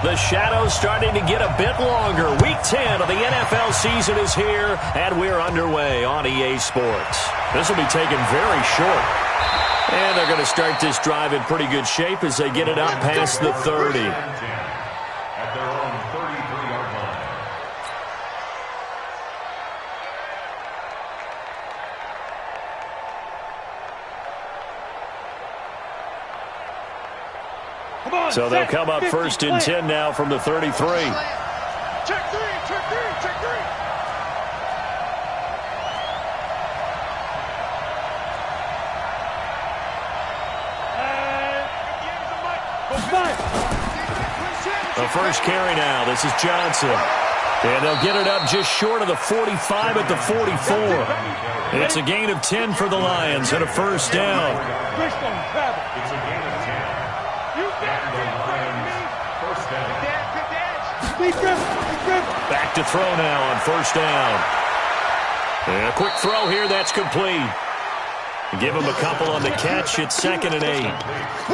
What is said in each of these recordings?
The shadow's starting to get a bit longer. Week 10 of the NFL season is here, and we're underway on EA Sports. This will be taken very short. And they're going to start this drive in pretty good shape as they get it up past the 30. At their own 33-yard line. So they'll come up first and 10 now from the 33. Check three, check three, check three. The first carry now. This is Johnson. And they'll get it up just short of the 45 at the 44. It's a gain of 10 for the Lions and a first down. It's a gain of 10. First down. Back to throw now on first down. And a quick throw here. That's complete. Give him a couple on the catch. It's 2nd and 8.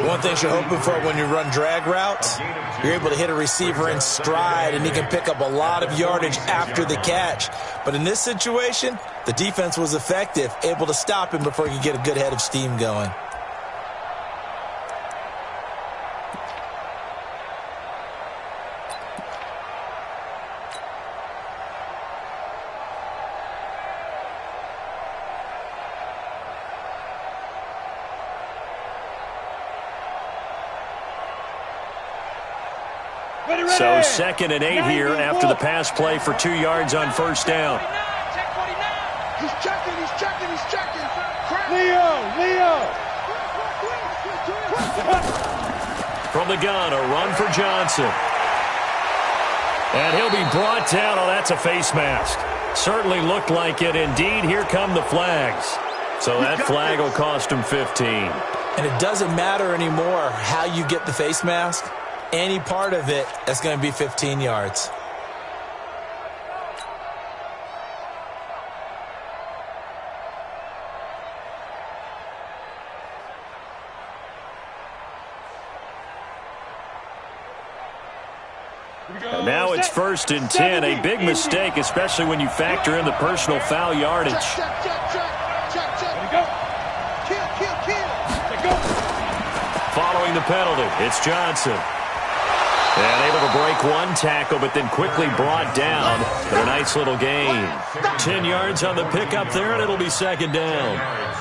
One thing you're hoping for when you run drag routes, you're able to hit a receiver in stride, and he can pick up a lot of yardage after the catch. But in this situation, the defense was effective, able to stop him before he could get a good head of steam going. So 2nd and 8 here after the pass play for 2 yards on first down. He's checking, he's checking, he's checking. Leo! From the gun, a run for Johnson. And he'll be brought down. Oh, that's a face mask. Certainly looked like it. Indeed, here come the flags. So that flag will cost him 15. And it doesn't matter anymore how you get the face mask. Any part of it, that's going to be 15 yards. And now it's 1st and 10. A big mistake, especially when you factor in the personal foul yardage. Following the penalty, it's Johnson. And able to break one tackle, but then quickly brought down. But a nice little gain. 10 yards on the pickup there, and it'll be 2nd down.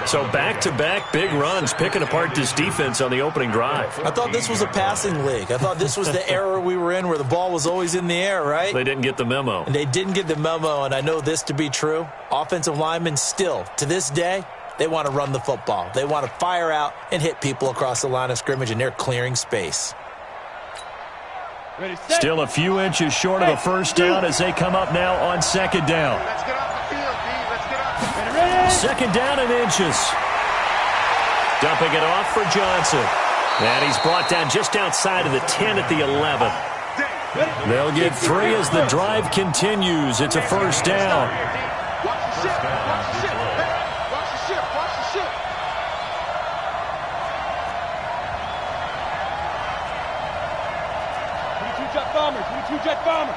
So back-to-back big runs, picking apart this defense on the opening drive. I thought this was a passing league. I thought this was the era we were in where the ball was always in the air, right? They didn't get the memo. And they didn't get the memo, and I know this to be true. Offensive linemen still, to this day, they want to run the football. They want to fire out and hit people across the line of scrimmage, and they're clearing space. Still a few inches short of a first down as they come up now on 2nd down. Let's get off the field, D. Let's get off the field. 2nd down and inches. Dumping it off for Johnson. And he's brought down just outside of the 10 at the 11. They'll get 3 as the drive continues. It's a first down. Watch the ship. Watch the ship. Watch the ship. Watch the ship. Two-jet bomber.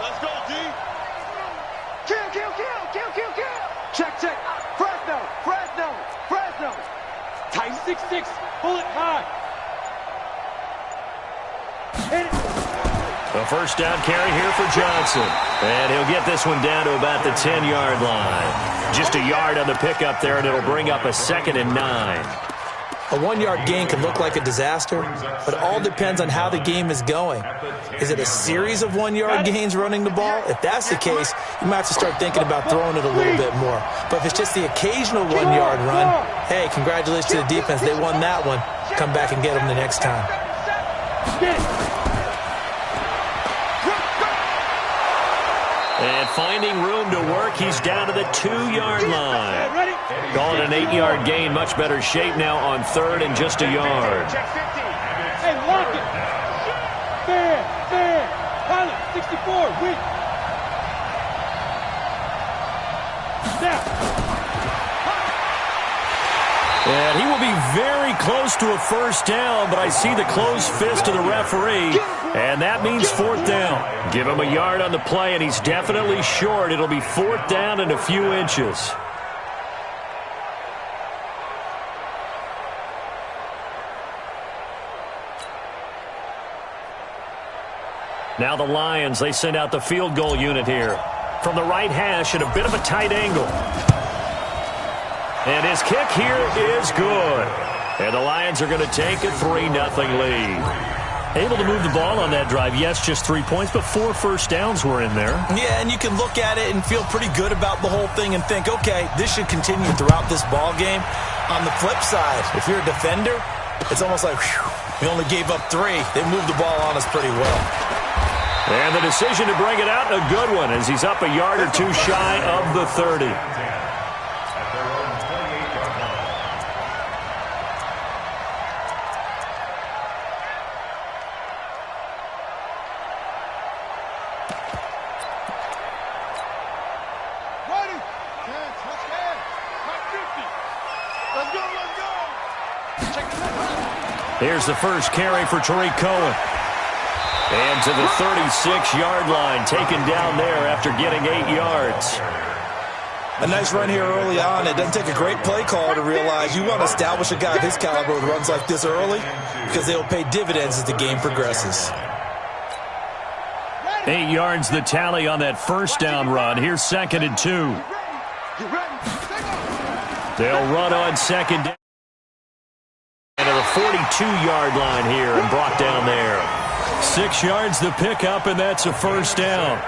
Let's go, D. Kill. Check. Fresno. Tight 6-6. Pull it high. Hit it. A first down carry here for Johnson. And he'll get this one down to about the 10-yard line. Just a yard on the pickup there, and it'll bring up a 2nd and 9. A 1-yard gain can look like a disaster, but it all depends on how the game is going. Is it a series of 1-yard gains running the ball? If that's the case, you might have to start thinking about throwing it a little bit more. But if it's just the occasional 1-yard run, hey, congratulations to the defense. They won that one. Come back and get them the next time. And finding room to work, he's down to the 2-yard line. Calling an 8-yard gain, much better shape now on 3rd and just a yard. Hey, lock it. Fair. Pilot, 64, weak. Snap. And he will be very close to a first down, but I see the closed fist of the referee. And that means 4th down. Give him a yard on the play, and he's definitely short. It'll be 4th down and a few inches. Now the Lions, they send out the field goal unit here. From the right hash at a bit of a tight angle. And his kick here is good. And the Lions are going to take a 3-0 lead. Able to move the ball on that drive. Yes, just 3 points, but 4 first downs were in there. Yeah, and you can look at it and feel pretty good about the whole thing and think, okay, this should continue throughout this ball game. On the flip side, if you're a defender, it's almost like, whew, we only gave up 3. They moved the ball on us pretty well. And the decision to bring it out, a good one, as he's up a yard or 2 shy of the 30. Here's the first carry for Tariq Cohen. And to the 36-yard line, taken down there after getting 8 yards. A nice run here early on. It doesn't take a great play caller to realize you want to establish a guy of his caliber with runs like this early because they will pay dividends as the game progresses. 8 yards the tally on that first down run. Here's 2nd and 2. They'll run on 2nd down. And to the 42-yard line here and brought down there. 6 yards the pickup, and that's a first down.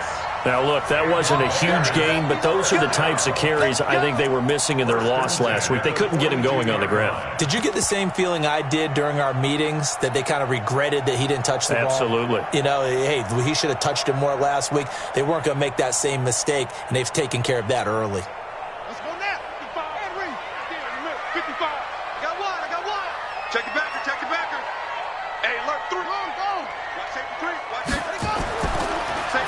Now, look, that wasn't a huge gain, but those are the types of carries I think they were missing in their loss last week. They couldn't get him going on the ground. Did you get the same feeling I did during our meetings, that they kind of regretted that he didn't touch the ball? Absolutely. You know, hey, he should have touched it more last week. They weren't going to make that same mistake, and they've taken care of that early. Let's go now. 55. Henry. 55. I got one. Check it backer. Hey, alert 3. Go. Watch safety 3. Watch safety 3.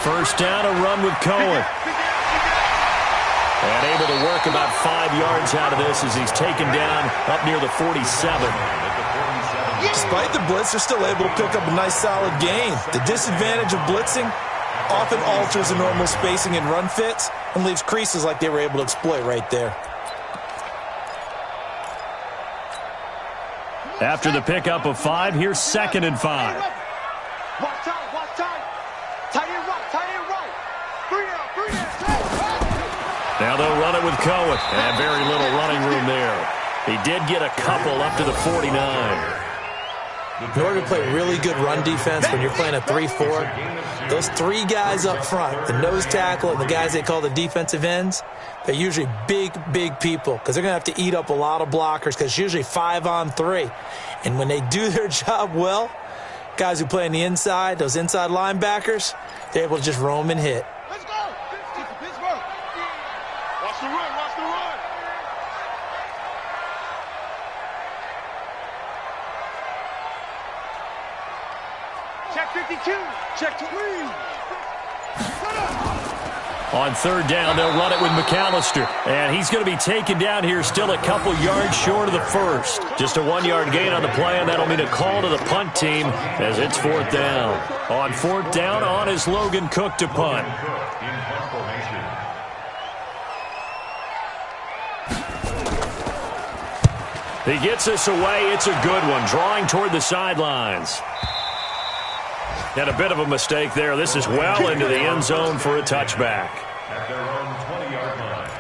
First down, a run with Cohen. And able to work about 5 yards out of this as he's taken down up near the 47. Despite the blitz, they're still able to pick up a nice solid gain. The disadvantage of blitzing often alters the normal spacing and run fits and leaves creases like they were able to exploit right there. After the pickup of 5, here's 2nd and 5. Watch time. Tight end right. 3 down. Now they'll run it with Cohen. And very little running room there. He did get a couple up to the 49. In order to play really good run defense when you're playing a 3-4, those 3 guys up front, the nose tackle and the guys they call the defensive ends, they're usually big people because they're going to have to eat up a lot of blockers because it's usually 5-on-3. And when they do their job well, guys who play on the inside, those inside linebackers, they're able to just roam and hit. Let's go. Pittsburgh. Watch the run. Check 52. Check 3. On 3rd down, they'll run it with McAllister. And he's going to be taken down here still a couple yards short of the first. Just a 1-yard gain on the play, and that'll mean a call to the punt team as it's 4th down. On 4th down, on is Logan Cook to punt. He gets us away. It's a good one, drawing toward the sidelines. And a bit of a mistake there. This is well into the end zone for a touchback. At their own 20-yard line.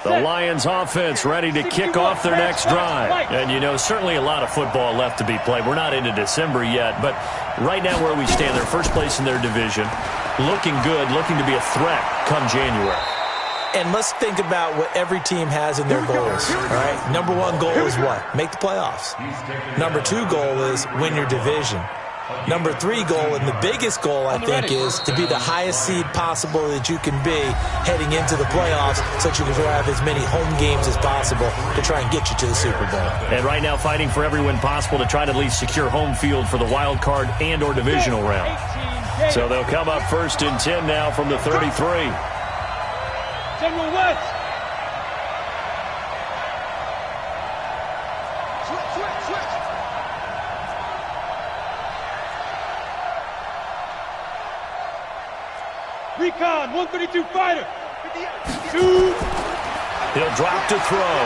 The Lions offense ready to kick off their next drive. And, you know, certainly a lot of football left to be played. We're not into December yet, but right now where we stand, they're first place in their division. Looking good, looking to be a threat come January. And let's think about what every team has in their goals, all right? Number 1 goal is what? Make the playoffs. Number 2 goal is win your division. Number 3 goal, and the biggest goal, I think, is to be the highest seed possible that you can be heading into the playoffs so that you can have as many home games as possible to try and get you to the Super Bowl. And right now fighting for every win possible to try to at least secure home field for the wild card and or divisional round. So they'll come up 1st and 10 now from the 33. General West. Switch. Recon, 132 fighter. 2. He'll drop to throw.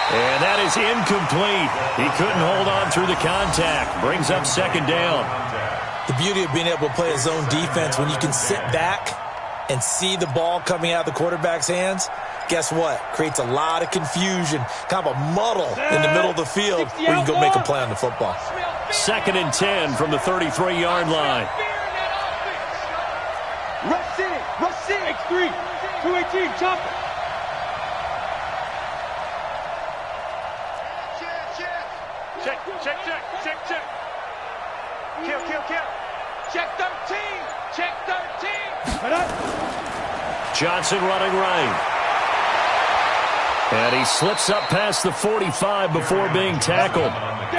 And that is incomplete. He couldn't hold on through the contact. Brings up 2nd down. The beauty of being able to play a zone defense when you can sit back and see the ball coming out of the quarterback's hands, guess what? Creates a lot of confusion, kind of a muddle in the middle of the field where you can go make a play on the football. 2nd and 10 from the 33-yard line. Rush in. X3. 218. Chopper. Check. Kill. Check 13. Head up. Johnson running right. And he slips up past the 45 before being tackled.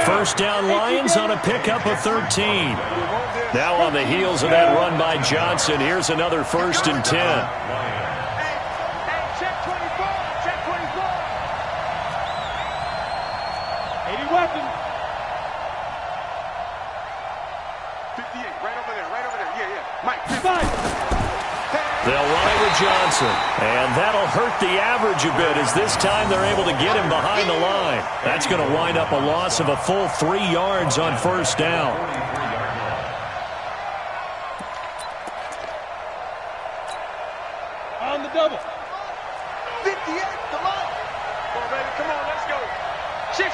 1st down Lions on a pickup of 13. Now on the heels of that run by Johnson, here's another 1st and 10. Hey, check 24. 80 weapons. 58, right over there. Yeah. Mike, 50. They'll run it with Johnson, and that'll hurt the average a bit as this time they're able to get him behind the line. That's going to wind up a loss of a full 3 yards on 1st down. On the double. 58, come on. Come on, baby, come on, let's go. Shit.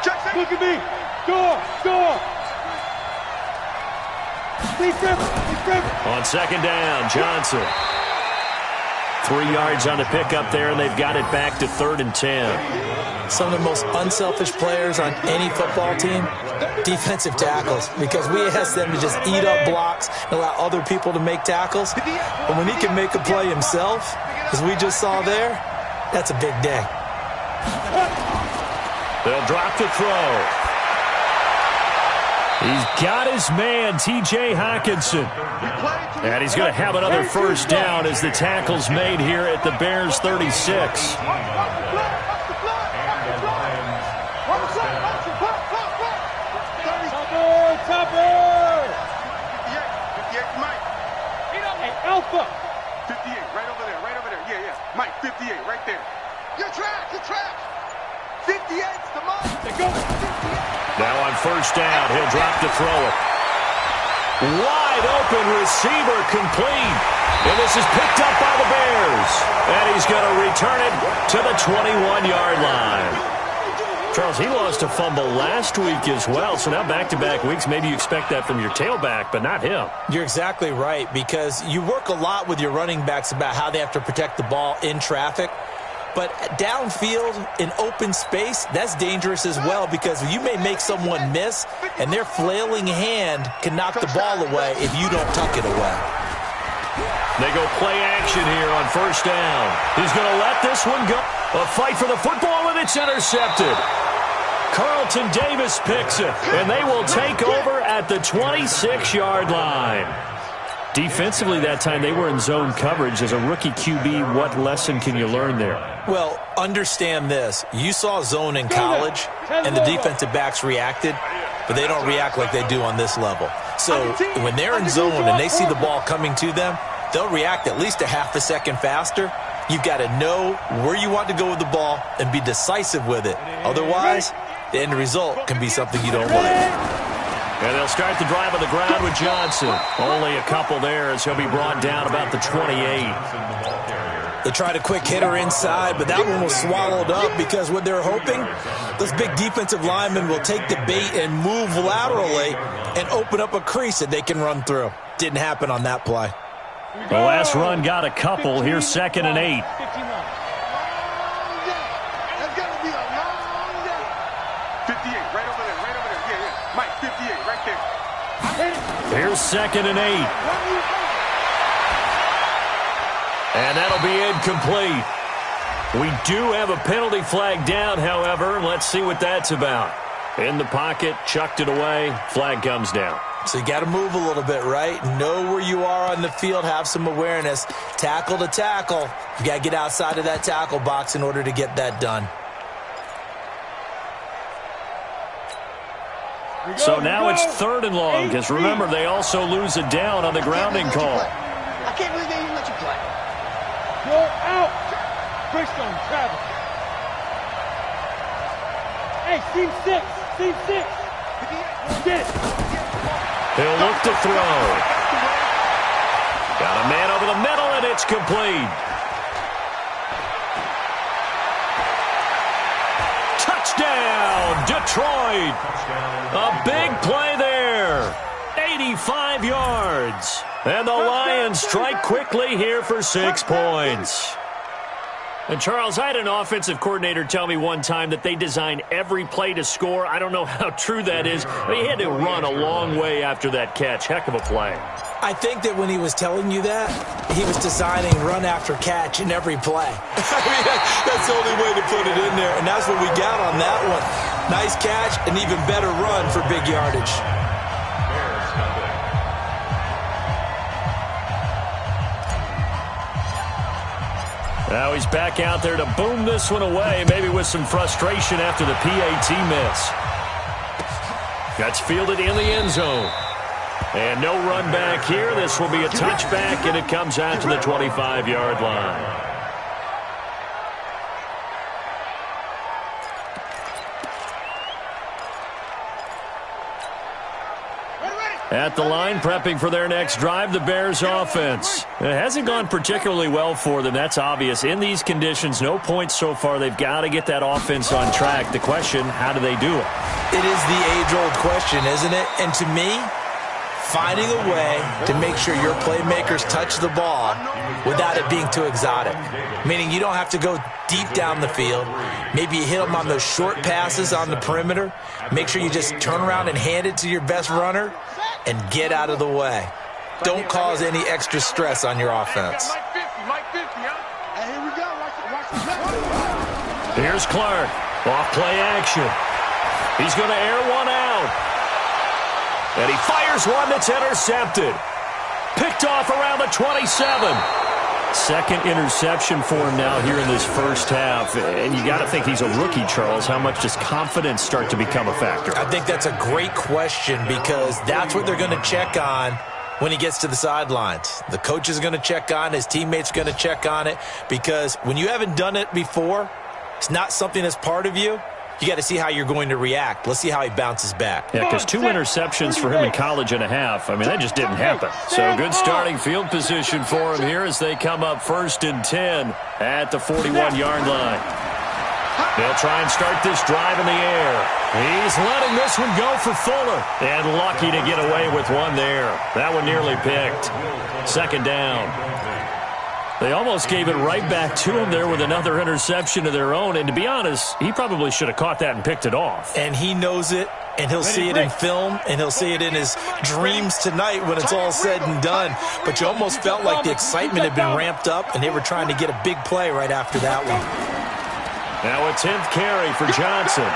Check. Look at me. Door. Please grab it. On 2nd down, Johnson. 3 yards on the pickup there, and they've got it back to 3rd and 10. Some of the most unselfish players on any football team, defensive tackles, because we ask them to just eat up blocks and allow other people to make tackles. But when he can make a play himself, as we just saw there, that's a big day. They'll drop to throw. He's got his man, T.J. Hawkinson. And he's going to have another 1st down as the tackle's made here at the Bears' 36. Topper! 58, Mike. Hey, Alpha! 58, right over there. Yeah. Mike, 58, right there. Your track. 58's the mark. They go. Now on 1st down, he'll drop to throw it. Wide open receiver complete. And this is picked up by the Bears. And he's going to return it to the 21-yard line. Charles, he lost a fumble last week as well, so now back-to-back weeks, maybe you expect that from your tailback, but not him. You're exactly right, because you work a lot with your running backs about how they have to protect the ball in traffic. But downfield, in open space, that's dangerous as well, because you may make someone miss, and their flailing hand can knock the ball away if you don't tuck it away. They go play action here on 1st down. He's going to let this one go. A fight for the football, and it's intercepted. Carlton Davis picks it, and they will take over at the 26-yard line. Defensively that time, they were in zone coverage. As a rookie QB, what lesson can you learn there? Well, understand this. You saw zone in college, and the defensive backs reacted, but they don't react like they do on this level. So when they're in zone and they see the ball coming to them, they'll react at least a half a second faster. You've got to know where you want to go with the ball and be decisive with it. Otherwise, the end result can be something you don't like. And they'll start the drive on the ground with Johnson. Only a couple there as he'll be brought down about the 28. They tried a quick hitter inside, but that one was swallowed up because what they're hoping, those big defensive linemen will take the bait and move laterally and open up a crease that they can run through. Didn't happen on that play. The last run got a couple. Here's 2nd and 8. That's going to be a long day. 58, right over there. Yeah. Mike, 58, right there. Here's 2nd and 8. And that'll be incomplete. We do have a penalty flag down, however. Let's see what that's about. In the pocket, chucked it away, flag comes down. So you got to move a little bit, right? Know where you are on the field, have some awareness. Tackle to tackle. You got to get outside of that tackle box in order to get that done. So now it's 3rd and long, because remember, they also lose a down on the grounding call. I can't believe they even let you play. Go out. Push on Travis. Hey, team 6. Team 6. Get it. He'll look to throw. Got a man over the middle, and it's complete. Touchdown, Detroit. A big play there. 85 yards. And the Lions strike quickly here for 6 points. And, Charles, I had an offensive coordinator tell me one time that they design every play to score. I don't know how true that is. But he had to run a long way after that catch. Heck of a play. I think that when he was telling you that, he was designing run after catch in every play. I mean, that's the only way to put it in there. And that's what we got on that one. Nice catch, an even better run for big yardage. Now he's back out there to boom this one away, maybe with some frustration after the PAT miss. That's fielded in the end zone. And no run back here. This will be a touchback, and it comes out to the 25-yard line. At the line, prepping for their next drive, the Bears offense. It hasn't gone particularly well for them. That's obvious. In these conditions, no points so far. They've got to get that offense on track. The question, how do they do it? It is the age-old question, isn't it? And to me, finding a way to make sure your playmakers touch the ball without it being too exotic. Meaning you don't have to go deep down the field. Maybe you hit them on those short passes on the perimeter. Make sure you just turn around and hand it to your best runner and get out of the way. Don't cause any extra stress on your offense. Here's Clark. Off play action. He's going to air one out. And he fires one that's intercepted. Picked off around the 27. Second interception for him now here in this first half. And you got to think he's a rookie, Charles. How much does confidence start to become a factor? I think that's a great question because that's what they're going to check on when he gets to the sidelines. The coach is going to check on, his teammates are going to check on it because when you haven't done it before, it's not something that's part of you. You got to see how you're going to react. Let's see how he bounces back. Yeah, because 2 interceptions for him in college and a half. I mean, that just didn't happen. So good starting field position for him here as they come up 1st and 10 at the 41-yard line. They'll try and start this drive in the air. He's letting this one go for Fuller. And lucky to get away with one there. That one nearly picked. 2nd down. They almost gave it right back to him there with another interception of their own. And to be honest, he probably should have caught that and picked it off. And he knows it, and he'll see it in film, and he'll see it in his dreams tonight when it's all said and done. But you almost felt like the excitement had been ramped up, and they were trying to get a big play right after that one. Now a 10th carry for Johnson.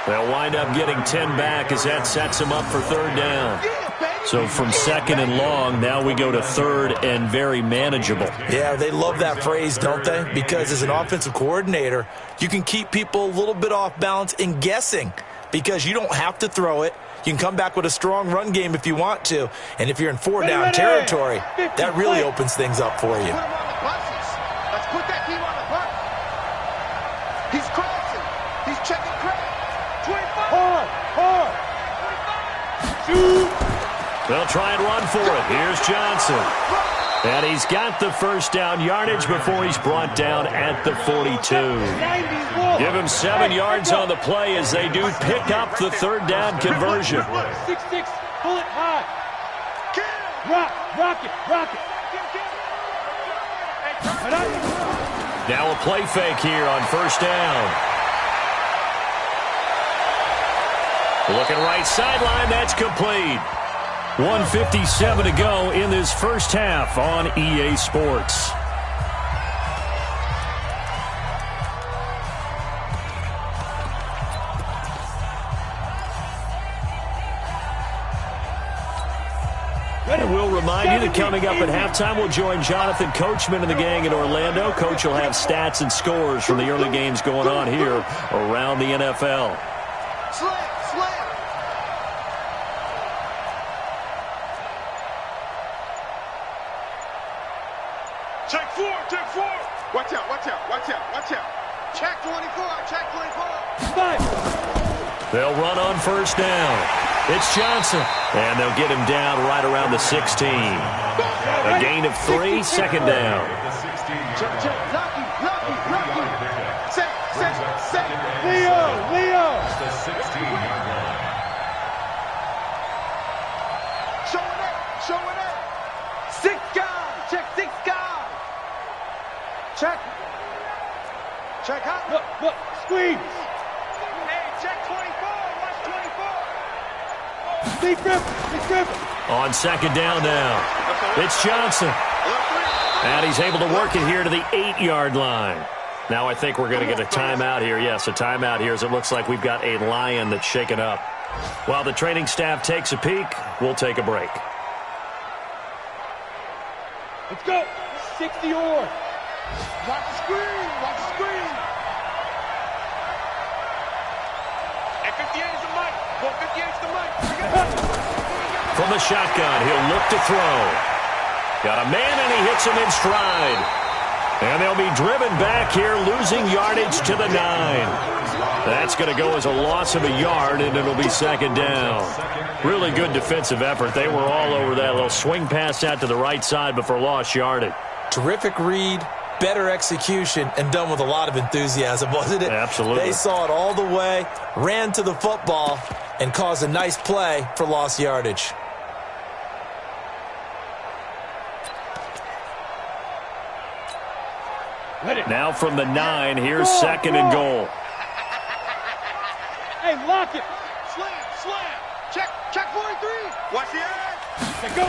They'll wind up getting 10 back as that sets him up for 3rd down. So from 2nd and long, now we go to 3rd and very manageable. Yeah, they love that phrase, don't they? Because as an offensive coordinator, you can keep people a little bit off balance and guessing because you don't have to throw it. You can come back with a strong run game if you want to. And if you're in 4-down territory, that really opens things up for you. Let's put that team on the bus. He's crossing. He's checking credit. 25. Hard. Shoot. They'll try and run for it. Here's Johnson. And he's got the 1st down yardage before he's brought down at the 42. Give him 7 yards on the play as they do pick up the 3rd down conversion. 6-6, pull it high. Rock it. Now a play fake here on 1st down. Looking right sideline, that's complete. 1:57 to go in this first half on EA Sports. And we'll remind you that coming up at halftime, we'll join Jonathan Coachman and the gang in Orlando. Coach will have stats and scores from the early games going on here around the NFL. Slam, slam. Check 4, check 4. Watch out, watch out, watch out, watch out. Check 24, check 24. 5. They'll run on first down. It's Johnson, and they'll get him down right around the 16. A gain of 3, second down. Check, check, Lucky, Lucky, Lucky. Set, set, set. Leo. The 16-yard line. Showing up, showing up. 6 guys, check 6 guys. Check. Check out. Look, squeeze. Hey, check 24, watch 24. Stay grip. On second down now, it's Johnson. And he's able to work it here to the 8-yard line. Now I think we're going to get a timeout here. Yes, a timeout here as it looks like we've got a Lion that's shaken up. While the training staff takes a peek, we'll take a break. Let's go. 60 or. Watch the screen, watch the screen. And 58 is the mic. Well, 58 is the mic. From the shotgun, he'll look to throw. Got a man, and he hits him in stride. And they'll be driven back here, losing yardage to the 9. That's going to go as a loss of a yard, and it'll be second down. Really good defensive effort. They were all over that little swing pass out to the right side before lost yardage. Terrific read, better execution, and done with a lot of enthusiasm, wasn't it? Absolutely. They saw it all the way, ran to the football, and caused a nice play for lost yardage. Now from the 9, here's second and goal. Hey, lock it. Slam, slam. Check 43. Watch the edge. Hey, go.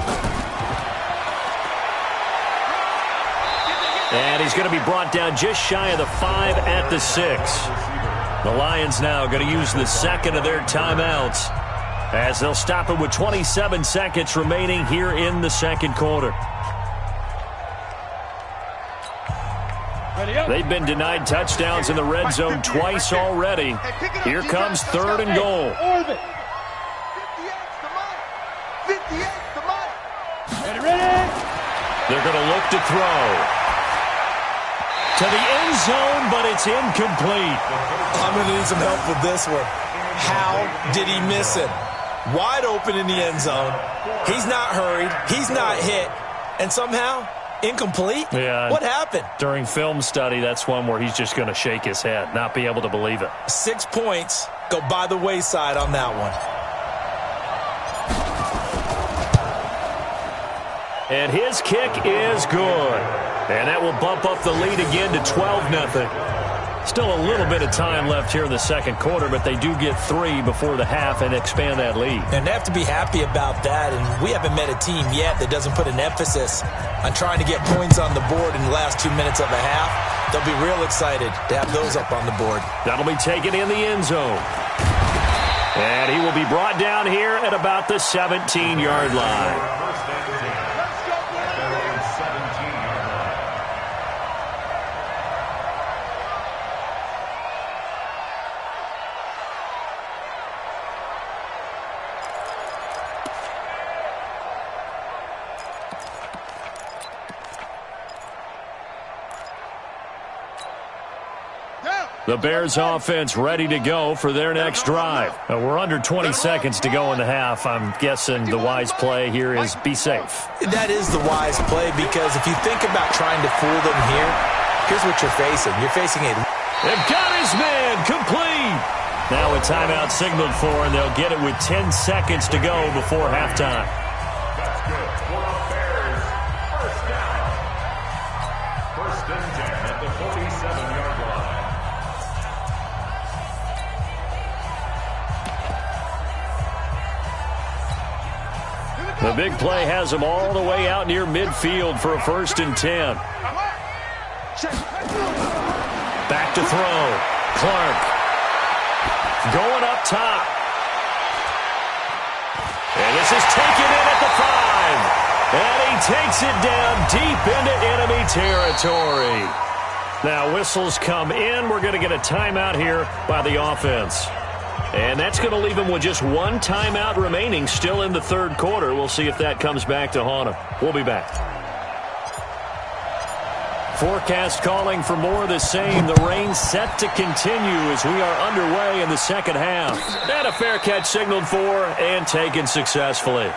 And he's going to be brought down just shy of the 5 at the 6. The Lions now going to use the second of their timeouts as they'll stop it with 27 seconds remaining here in the second quarter. They've been denied touchdowns in the red zone twice already. Here comes third and goal. 58's the mic. 58's the mic. Ready? They're going to look to throw. To the end zone, but it's incomplete. I'm going to need some help with this one. How did he miss it? Wide open in the end zone. He's not hurried. He's not hit. And somehow, incomplete? Yeah. What happened? During film study, that's one where he's just going to shake his head, not be able to believe it. 6 points go by the wayside on that one. And his kick is good. And that will bump up the lead again to 12-0. Still a little bit of time left here in the second quarter, but they do get 3 before the half and expand that lead. And they have to be happy about that. And we haven't met a team yet that doesn't put an emphasis on trying to get points on the board in the last 2 minutes of a half. They'll be real excited to have those up on the board. That'll be taken in the end zone. And he will be brought down here at about the 17-yard line. The Bears offense ready to go for their next drive. We're under 20 seconds to go in the half. I'm guessing the wise play here is be safe. That is the wise play, because if you think about trying to fool them here, here's what you're facing. You're facing a... They've got his man complete. Now a timeout signaled for, and they'll get it with 10 seconds to go before halftime. That's good for the Bears. First down. First and 10 at the 47-yard line. The big play has him all the way out near midfield for a first and 10. Back to throw. Clark. Going up top. And this is taken in at the 5. takes it down deep into enemy territory. Now, whistles come in. We're going to get a timeout here by the offense. And that's going to leave them with just one timeout remaining still in the third quarter. We'll see if that comes back to haunt them. We'll be back. Forecast calling for more of the same. The rain set to continue as we are underway in the second half. And a fair catch signaled for and taken successfully.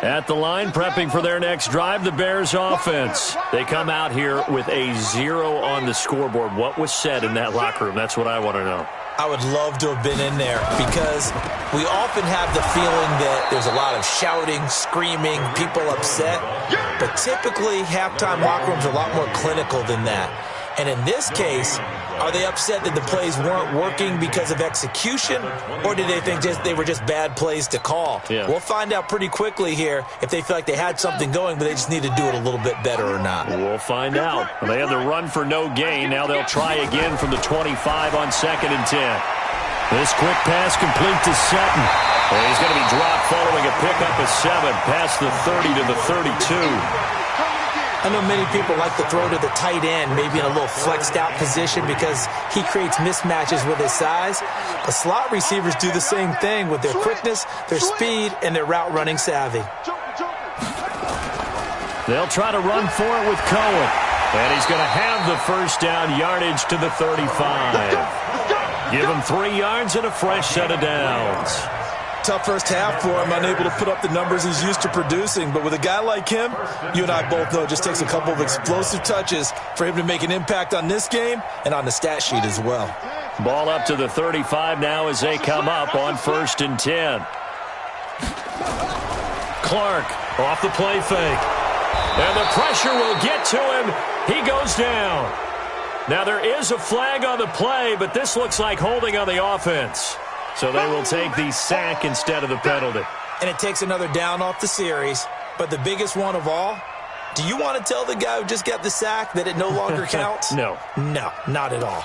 At the line, prepping for their next drive, the Bears offense. They come out here with a 0 on the scoreboard. What was said in that locker room? That's what I want to know. I would love to have been in there because we often have the feeling that there's a lot of shouting, screaming, people upset. But typically, halftime locker rooms are a lot more clinical than that. And in this case, are they upset that the plays weren't working because of execution, or did they think they were just bad plays to call? Yeah. We'll find out pretty quickly here if they feel like they had something going, but they just need to do it a little bit better or not. We'll find out. They had the run for no gain. Now they'll try again from the 25 on 2nd and 10. This quick pass complete to Sutton. And he's going to be dropped following a pickup of 7 past the 30 to the 32. I know many people like to throw to the tight end, maybe in a little flexed out position because he creates mismatches with his size. But slot receivers do the same thing with their quickness, their speed, and their route running savvy. They'll try to run for it with Cohen. And he's going to have the first down yardage to the 35. Give him 3 yards and a fresh set of downs. Tough first half for him, unable to put up the numbers he's used to producing. But with a guy like him, you and I both know it just takes a couple of explosive touches for him to make an impact on this game and on the stat sheet as well. Ball up to the 35 now as they come up on 1st and 10. Clark off the play fake. And the pressure will get to him. He goes down. Now there is a flag on the play, but this looks like holding on the offense. So they will take the sack instead of the penalty. And it takes another down off the series. But the biggest one of all, do you want to tell the guy who just got the sack that it no longer counts? No. No, not at all.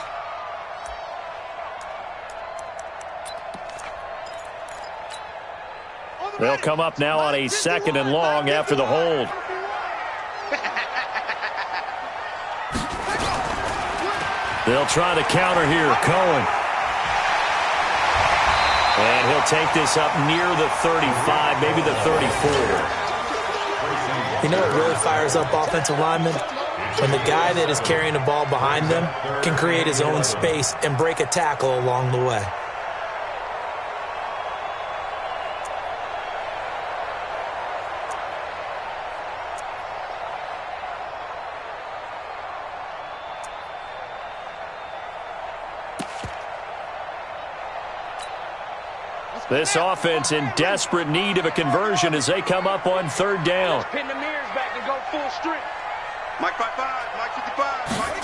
They'll come up now on a 2nd and long after the hold. They'll try to counter here. Cohen. And he'll take this up near the 35, maybe the 34. You know what really fires up offensive linemen? When the guy that is carrying the ball behind them can create his own space and break a tackle along the way. This offense in desperate need of a conversion as they come up on 3rd down. Pin the mirrors back and go full strength. Mike 55, Mike 55, Mike.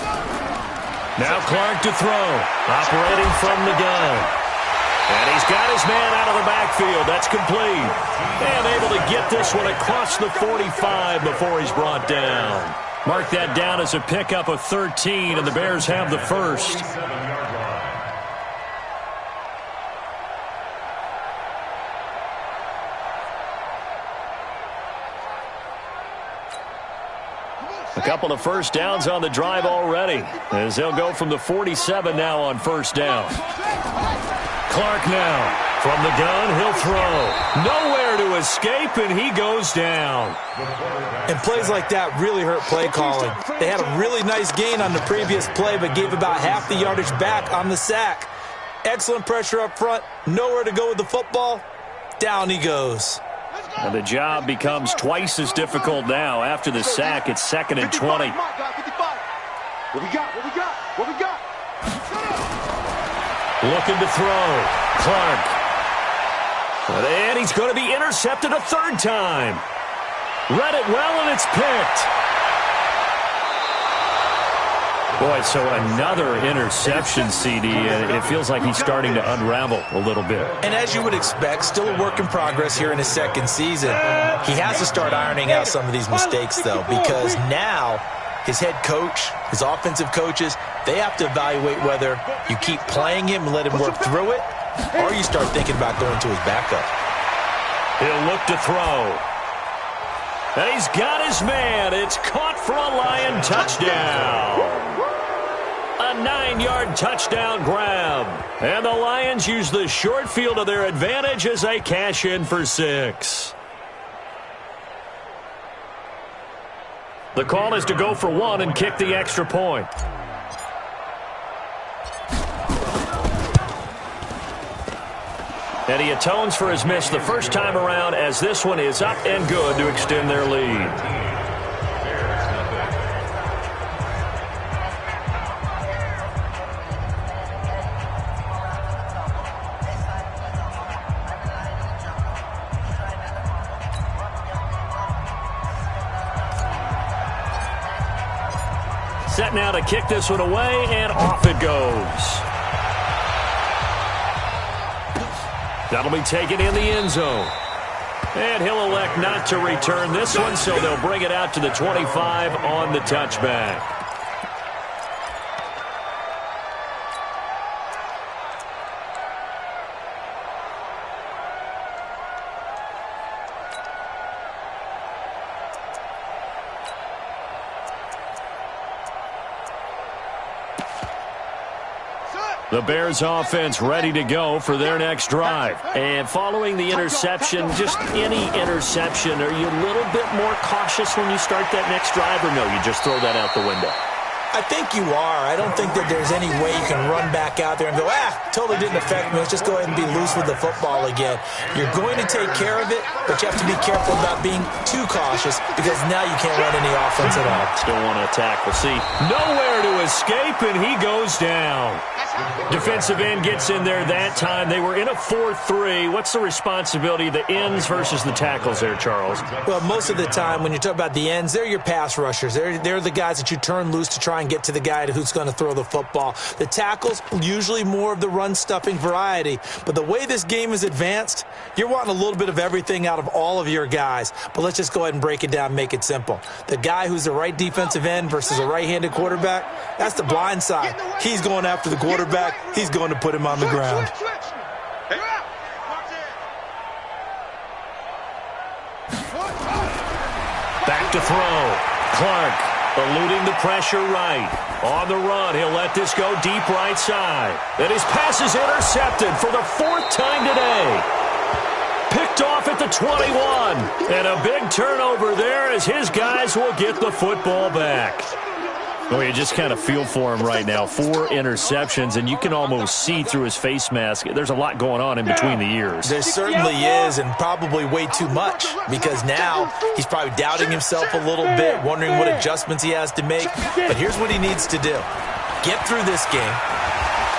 Now Clark to throw, operating from the gun. And he's got his man out of the backfield. That's complete. And able to get this one across the 45 before he's brought down. Mark that down as a pickup of 13, and the Bears have the first. A couple of first downs on the drive already as they'll go from the 47 now on 1st down. Clark now from the gun. He'll throw. Nowhere to escape, and he goes down. And plays like that really hurt play calling. They had a really nice gain on the previous play, but gave about half the yardage back on the sack. Excellent pressure up front. Nowhere to go with the football. Down he goes. And the job becomes twice as difficult now. After the sack, it's 2nd and 20. What we got? What we got? What we got? Looking to throw. Clark. And he's going to be intercepted a 3rd time. Read it well, and it's picked. Boy, so another interception, CD, and it feels like he's starting to unravel a little bit. And as you would expect, still a work in progress here in his second season. He has to start ironing out some of these mistakes, though, because now his head coach, his offensive coaches, they have to evaluate whether you keep playing him and let him work through it, or you start thinking about going to his backup. He'll look to throw. And he's got his man. It's caught for a Lion touchdown. A 9-yard touchdown grab. And the Lions use the short field to their advantage as they cash in for 6. The call is to go for 1 and kick the extra point. And he atones for his miss the first time around as this one is up and good to extend their lead. Set now to kick this one away, and off it goes. That'll be taken in the end zone. And he'll elect not to return this one, so they'll bring it out to the 25 on the touchback. The Bears offense ready to go for their next drive. And following the interception, just any interception, are you a little bit more cautious when you start that next drive, or no, you just throw that out the window? I think you are. I don't think that there's any way you can run back out there and go, totally didn't affect me. Let's just go ahead and be loose with the football again. You're going to take care of it, but you have to be careful about being too cautious because now you can't run any offense at all. Still want to attack. We'll see. Nowhere to escape, and he goes down. Defensive end gets in there that time. They were in a 4-3. What's the responsibility of the ends versus the tackles there, Charles? Well, most of the time when you talk about the ends, they're your pass rushers. They're the guys that you turn loose to try and get to the guy who's going to throw the football. The tackles, usually more of the run-stuffing variety. But the way this game is advanced, you're wanting a little bit of everything out of all of your guys. But let's just go ahead and break it down and make it simple. The guy who's the right defensive end versus a right-handed quarterback, that's the blind side. He's going after the quarterback. He's going to put him on the ground. Back to throw. Clark eluding the pressure right. On the run, he'll let this go deep right side. And his pass is intercepted for the 4th time today. Picked off at the 21. And a big turnover there as his guys will get the football back. Well, you just kind of feel for him right now. 4 interceptions, and you can almost see through his face mask. There's a lot going on in between the ears. There certainly is, and probably way too much, because now he's probably doubting himself a little bit, wondering what adjustments he has to make. But here's what he needs to do. Get through this game,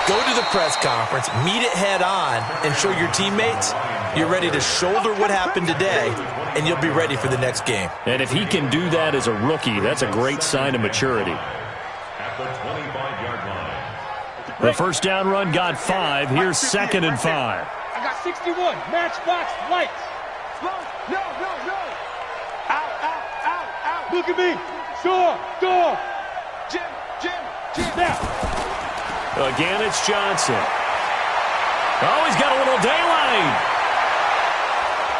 go to the press conference, meet it head on, and show your teammates you're ready to shoulder what happened today, and you'll be ready for the next game. And if he can do that as a rookie, that's a great sign of maturity. At the 25-yard line. The first down run got 5. Here's 2nd and 5. I got 61. Matchbox lights. No. Out. Look at me. Door. Jim. Now. Again, it's Johnson. Oh, he's got a little daylight.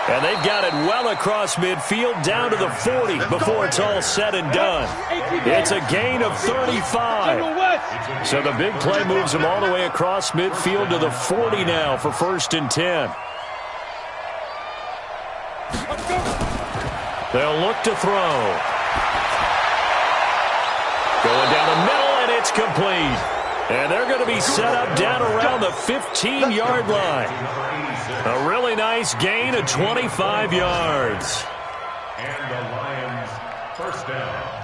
And they've got it well across midfield down to the 40 before it's all said and done. It's a gain of 35. So the big play moves them all the way across midfield to the 40 now for 1st and 10. They'll look to throw. Going down the middle, and it's complete. And they're going to be set up down around the 15-yard line. A really nice gain of 25 yards. And the Lions first down.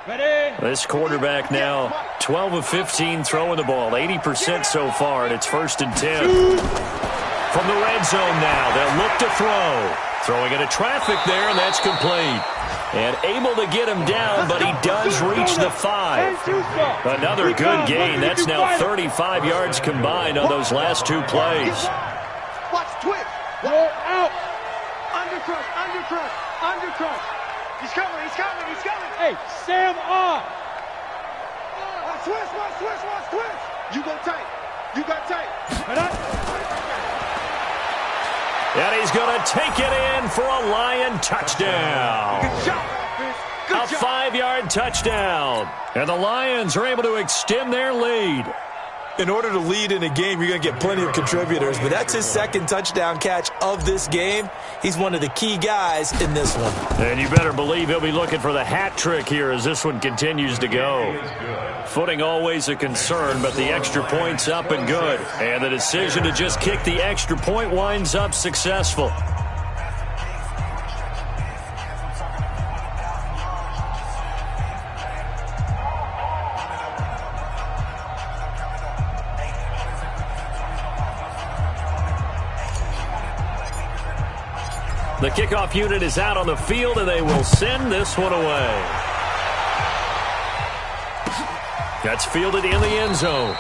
This quarterback now 12 of 15 throwing the ball, 80% so far, and it's 1st and 10. From the red zone now, they'll look to throw. Throwing into traffic there, and that's complete. And able to get him down, but he does reach the 5. Another good gain. That's now 35 yards combined on those last 2 plays. Watch twitch. Roll out. Undercrush. He's coming. Hey, Sam on. Watch twitch. You got tight. And he's going to take it in for a Lion touchdown. Good job. A 5-yard touchdown. And the Lions are able to extend their lead. In order to lead in a game, you're going to get plenty of contributors, but that's his 2nd touchdown catch of this game. He's one of the key guys in this one. And you better believe he'll be looking for the hat trick here as this one continues to go. Footing always a concern, but the extra point's up and good. And the decision to just kick the extra point winds up successful. The kickoff unit is out on the field, and they will send this one away. That's fielded in the end zone.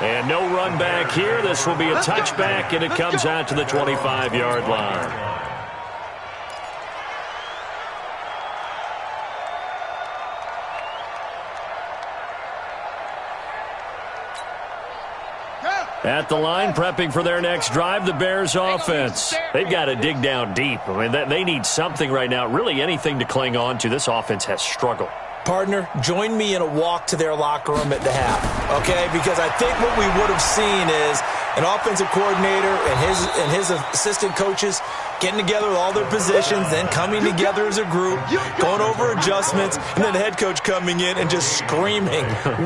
And no run back here. This will be a touchback, and it comes out to the 25-yard line. At the line, prepping for their next drive, the Bears offense. They've got to dig down deep. I mean, they need something right now, really anything to cling on to. This offense has struggled. Partner, join me in a walk to their locker room at the half, okay? Because I think what we would have seen is an offensive coordinator and his assistant coaches getting together with all their positions, then coming together as a group, going over adjustments, and then the head coach coming in and just screaming,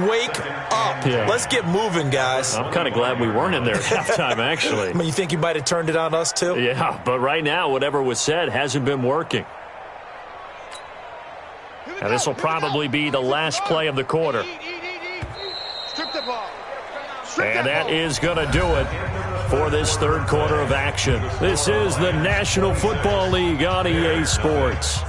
wake up. Yeah. Let's get moving, guys. I'm kind of glad we weren't in there at halftime, actually. I mean, you think you might have turned it on us, too? Yeah, but right now, whatever was said hasn't been working. Now, this will probably be the last play of the quarter. And that is going to do it for this 3rd quarter of action. This is the National Football League on EA Sports.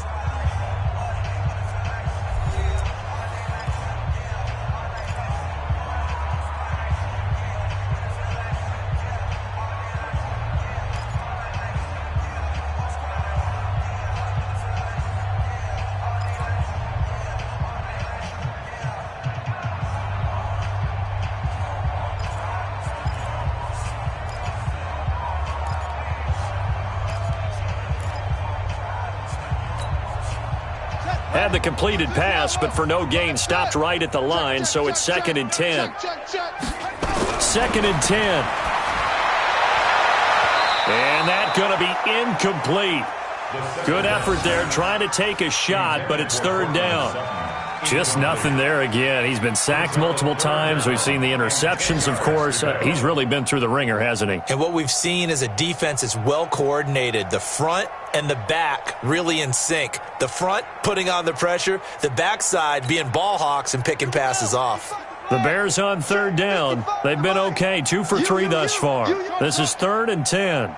Had the completed pass, but for no gain, stopped right at the line, so it's 2nd and 10. 2nd and 10. And that's going to be incomplete. Good effort there, trying to take a shot, but it's 3rd down. Just nothing there again. He's been sacked multiple times. We've seen the interceptions, of course. He's really been through the ringer, hasn't he? And what we've seen is a defense that's well coordinated. The front and the back really in sync. The front putting on the pressure, the backside being ball hawks and picking passes off. The Bears on 3rd down. They've been okay, 2 for 3 thus far. This is 3rd and 10.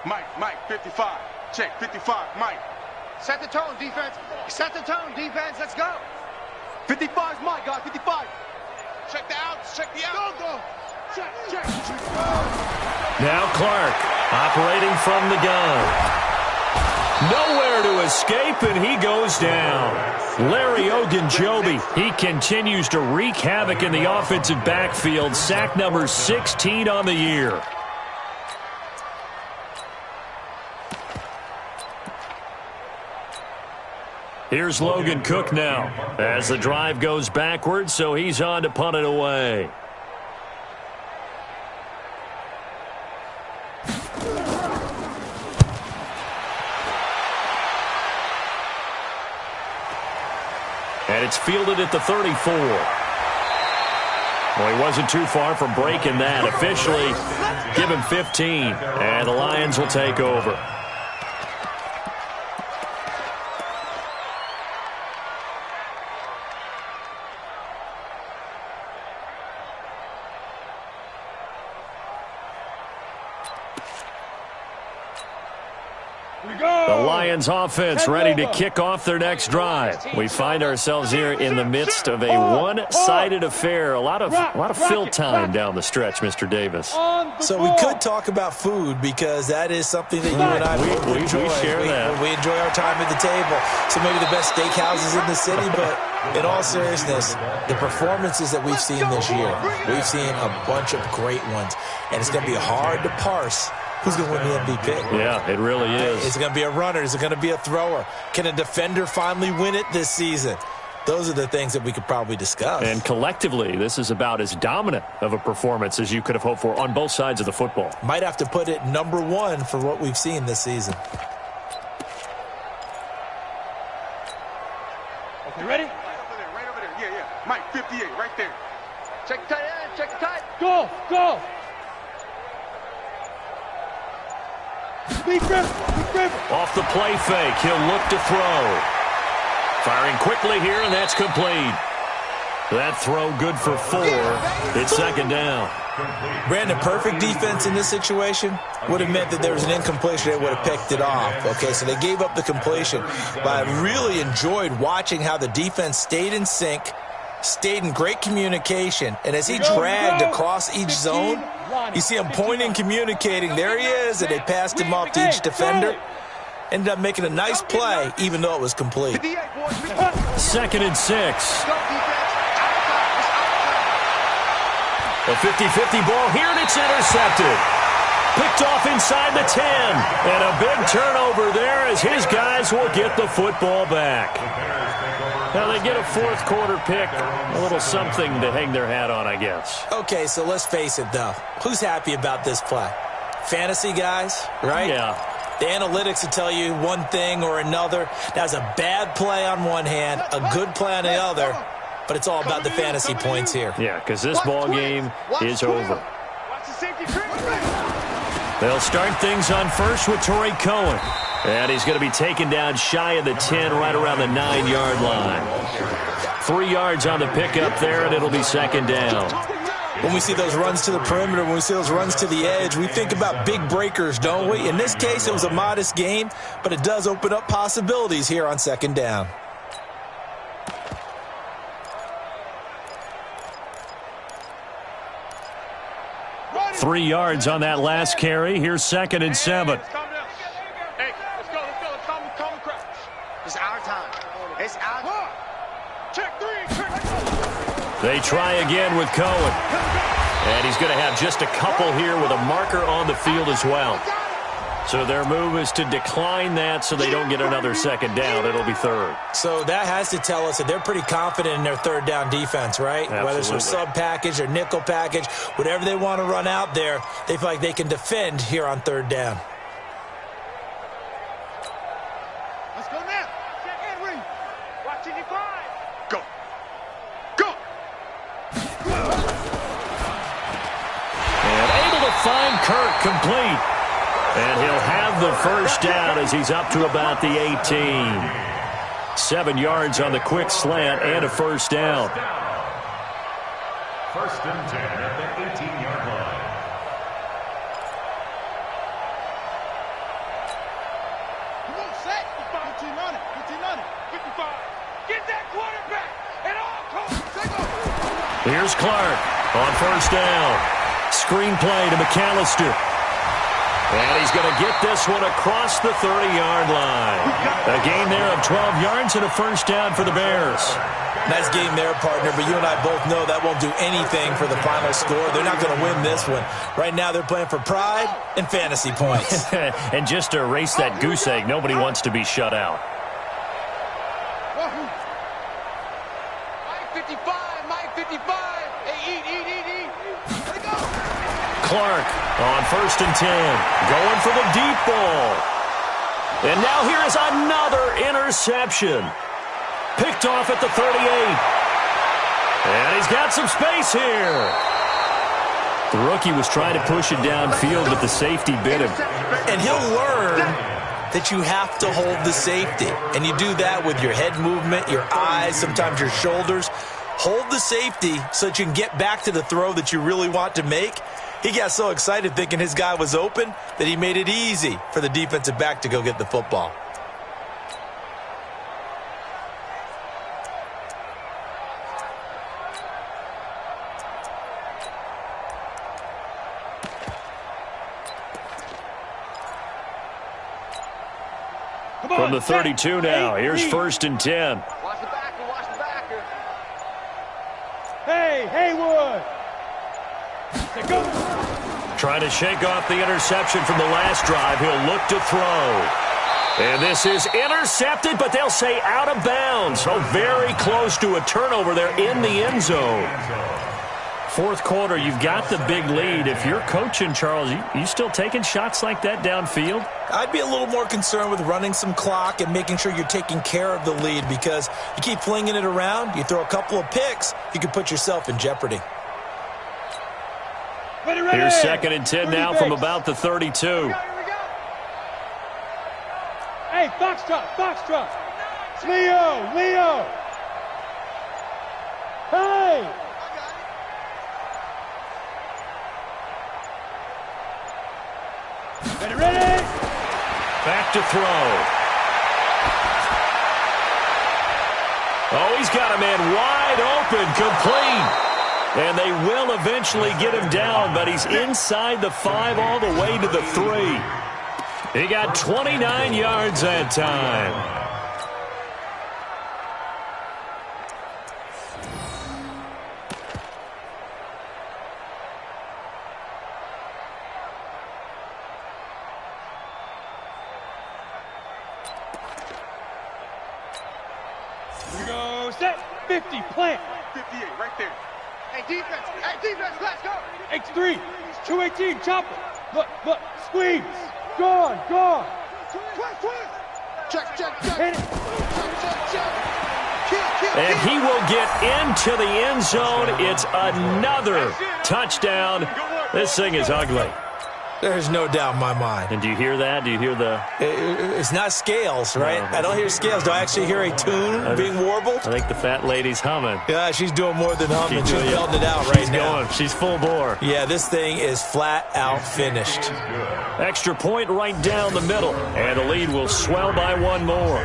Mike, 55. Check, 55, Mike. Set the tone, defense. Set the tone, defense. Let's go. 55 is Mike, guys, 55. Check the outs, check the outs. Go. Check. Now Clark operating from the gun. Nowhere to escape, and he goes down. Larry Ogunjobi, he continues to wreak havoc in the offensive backfield. Sack number 16 on the year. Here's Logan Cook now as the drive goes backwards, so he's on to punt it away. And it's fielded at the 34. Well, he wasn't too far from breaking that. Officially, give him 15, and the Lions will take over. The Lions offense ready to kick off their next drive. We find ourselves here in the midst of a one-sided affair. A lot of fill time down the stretch, Mr. Davis. So we could talk about food because that is something that you and I both enjoy. We share that. We enjoy our time at the table. So maybe the best steakhouses in the city, but in all seriousness, the performances that we've seen this year, we've seen a bunch of great ones. And it's going to be hard to parse who's going to win the MVP. Yeah, it really is. Is it going to be a runner? Is it going to be a thrower? Can a defender finally win it this season? Those are the things that we could probably discuss. And collectively, this is about as dominant of a performance as you could have hoped for on both sides of the football. Might have to put it number one for what we've seen this season. Okay, ready? Right over there. Yeah. Mike, 58, right there. Check the tight end, check the tight. Go! Be careful! Off the play fake, he'll look to throw. Firing quickly here, and that's complete. That throw good for 4. It's second down. Brandon, perfect defense in this situation would have meant that there was an incompletion. They would have picked it off. Okay, so they gave up the completion. But I really enjoyed watching how the defense stayed in sync, stayed in great communication, and as he dragged across each zone, you see him pointing, communicating. There he is, and they passed him off to each defender. Ended up making a nice play, even though it was complete. 2nd and 6. A 50-50 ball here, and it's intercepted. Picked off inside the 10. And a big turnover there as his guys will get the football back. Now they get a 4th quarter pick, a little something to hang their hat on, I guess. Okay, so let's face it, though. Who's happy about this play? Fantasy guys, right? Yeah. The analytics will tell you one thing or another. That's a bad play on one hand, a good play on the other, but it's all about the fantasy points here. Yeah, because this ball game is over. They'll start things on first with Torrey Cohen. And he's going to be taken down shy of the 10, right around the 9-yard line. 3 yards on the pickup there, and it'll be second down. When we see those runs to the perimeter, when we see those runs to the edge, we think about big breakers, don't we? In this case, it was a modest gain, but it does open up possibilities here on second down. Run. 3 yards on that last carry. Here's 2nd and 7. Hey, let's go. Come crouch. It's our time. It's our time. Check 3. They try again with Cohen. And he's going to have just a couple here with a marker on the field as well. So their move is to decline that so they don't get another second down. It'll be 3rd. So that has to tell us that they're pretty confident in their 3rd down defense, right? Absolutely. Whether it's their sub package or nickel package, whatever they want to run out there, they feel like they can defend here on 3rd down. Let's go now. Check Henry. Watch it, 5. Go. And able to find Kirk complete. And he'll have the first down as he's up to about the 18. 7 yards on the quick slant and a first down. 1st and 10 at the 18-yard line. Come on, set. 1500. 55. Get that quarterback. And all comes. Take over. Here's Clark on first down. Screen play to McAllister. And he's going to get this one across the 30-yard line. A gain there of 12 yards and a first down for the Bears. Nice game there, partner, but you and I both know that won't do anything for the final score. They're not going to win this one. Right now they're playing for pride and fantasy points. And just to erase that goose egg, nobody wants to be shut out. Mike 55. Hey, eat. Let go. Clark on 1st and 10. Going for the deep ball. And now here is another interception. Picked off at the 38. And he's got some space here. The rookie was trying to push it downfield, but the safety bit him. And he'll learn that you have to hold the safety. And you do that with your head movement, your eyes, sometimes your shoulders. Hold the safety so that you can get back to the throw that you really want to make. He got so excited thinking his guy was open that he made it easy for the defensive back to go get the football. From the 32 now, here's 1st and 10. Watch the backer, watch the backer. Hey, Haywood. Go. Trying to shake off the interception from the last drive. He'll look to throw. And this is intercepted, but they'll say out of bounds. So very close to a turnover there in the end zone. 4th quarter, you've got the big lead. If you're coaching, Charles, you still taking shots like that downfield? I'd be a little more concerned with running some clock and making sure you're taking care of the lead, because you keep flinging it around, you throw a couple of picks, you could put yourself in jeopardy. Here's 2nd and 10 now from about the 32. Here we go. Hey, Foxtrot. It's Leo. Hey. Ready. Back to throw. Oh, he's got a man wide open, complete. And they will eventually get him down, but he's inside the 5 all the way to the 3. He got 29 yards that time. Here we go. Set. 50. Plant. 58, right there. Hey, defense, let's go. X3. 218. Chop it. Look. Squeeze. Gone. Twist. Check. Hit it. Check. Kill. And he will get into the end zone. It's another touchdown. This thing is ugly. There's no doubt in my mind. And do you hear that? Do you hear the... It's not scales, right? No. I don't hear scales. Do I actually hear a tune being warbled? I think the fat lady's humming. Yeah, she's doing more than humming. She's doing it. belting it out right She's now. going. She's full bore. Yeah, this thing is flat out finished. Extra point right down the middle. And the lead will swell by 1 more.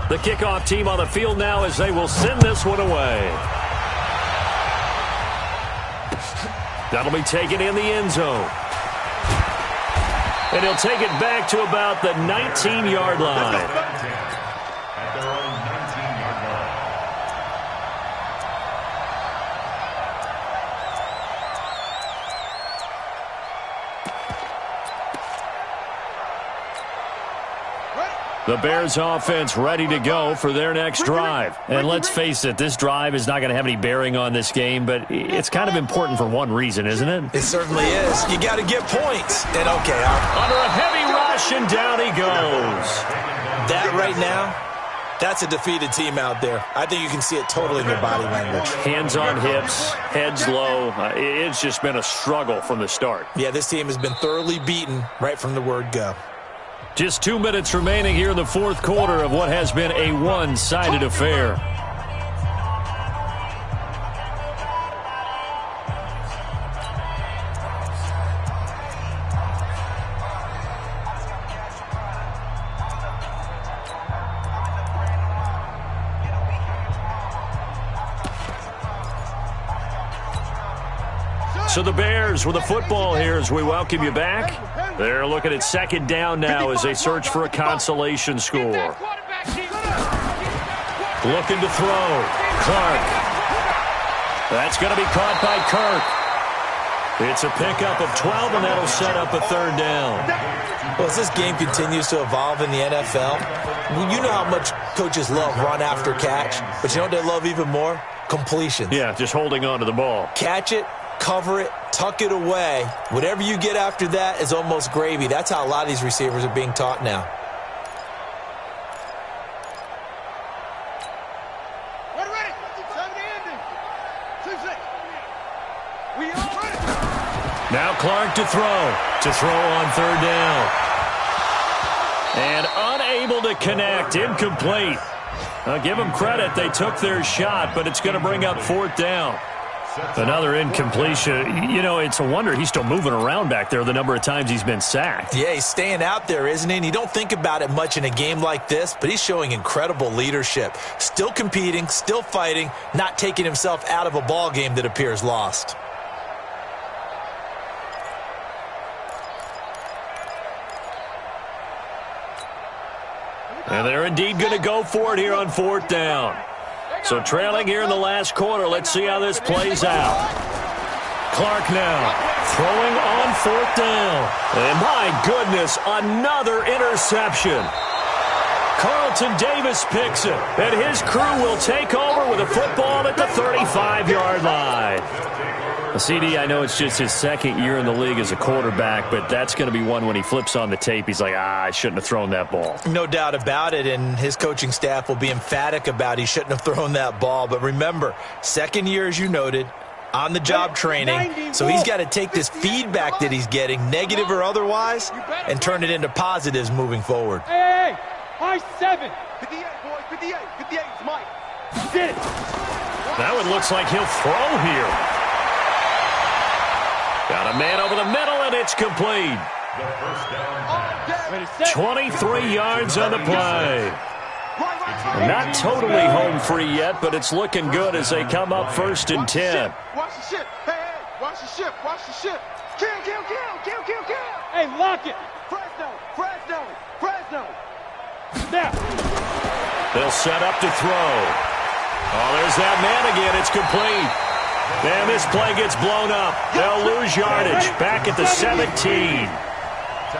The kickoff team on the field now as they will send this one away. That'll be taken in the end zone. And he'll take it back to about the 19-yard line. At their own 19-yard line. The Bears offense ready to go for their next drive. And let's face it, this drive is not going to have any bearing on this game, but it's kind of important for one reason, isn't it? It certainly is. You got to get points. And okay, Under a heavy rush, and down he goes. that right now, that's a defeated team out there. I think you can see it totally in their body language. Hands on hips, heads low. It's just been a struggle from the start. Yeah, this team has been thoroughly beaten right from the word go. Just 2 minutes remaining here in the 4th quarter of what has been a one-sided affair. So the Bears with the football here as we welcome you back. They're looking at 2nd down now as they search for a consolation score. Looking to throw. Clark. That's going to be caught by Kirk. It's a pickup of 12, and that'll set up a 3rd down. Well, as this game continues to evolve in the NFL, you know how much coaches love run after catch, but you know what they love even more? Completions. Yeah, just holding on to the ball. Catch it, cover it, tuck it away. Whatever you get after that is almost gravy. That's how a lot of these receivers are being taught now. Ready. 7 to ending. 2-6. We Now Clark to throw on third down. And unable to connect, incomplete. I'll give them credit, they took their shot, but it's going to bring up fourth down. Another incompletion. You know, it's a wonder he's still moving around back there the number of times he's been sacked. Yeah, he's staying out there, isn't he? And you don't think about it much in a game like this, but he's showing incredible leadership. Still competing, still fighting, not taking himself out of a ball game that appears lost. And they're indeed going to go for it here on fourth down. So trailing here in the last quarter, let's see how this plays out. Clark now throwing on fourth down. And my goodness, another interception. Carlton Davis picks it, and his crew will take over with a football at the 35-yard line. CD, I know it's just his second year in the league as a quarterback, but that's going to be one when he flips on the tape, he's like, I shouldn't have thrown that ball. No doubt about it, and his coaching staff will be emphatic about he shouldn't have thrown that ball. But remember, second year, as you noted, on-the-job training, so he's got to take this feedback that he's getting, negative or otherwise, and turn it into positives moving forward. Hey, high 7. 58, boys, 58. 58 is Mike. You did it. That one looks like he'll throw here. Got a man over the middle, and it's complete. 23 yards on the play. Not totally home free yet, but it's looking good as they come up first and 10. Watch the ship. Hey, watch the ship. Watch the ship. Kill. Hey, lock it. Fresno. Snap. They'll set up to throw. Oh, there's that man again. It's complete. And this play gets blown up. They'll lose yardage back at the 17.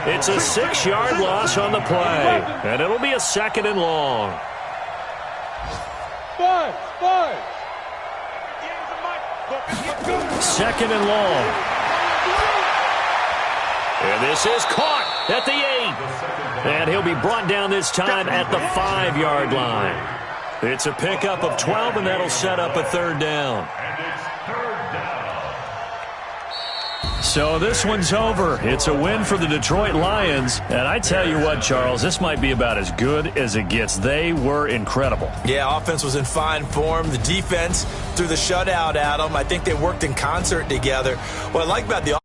It's a 6-yard loss on the play, and it'll be a second and long. Five. Second and long. And this is caught at the 8. And he'll be brought down this time at the 5-yard line. It's a pickup of 12, and that'll set up a third down. So this one's over. It's a win for the Detroit Lions. And I tell you what, Charles, this might be about as good as it gets. They were incredible. Yeah, offense was in fine form. The defense threw the shutout at them. I think they worked in concert together. What I like about the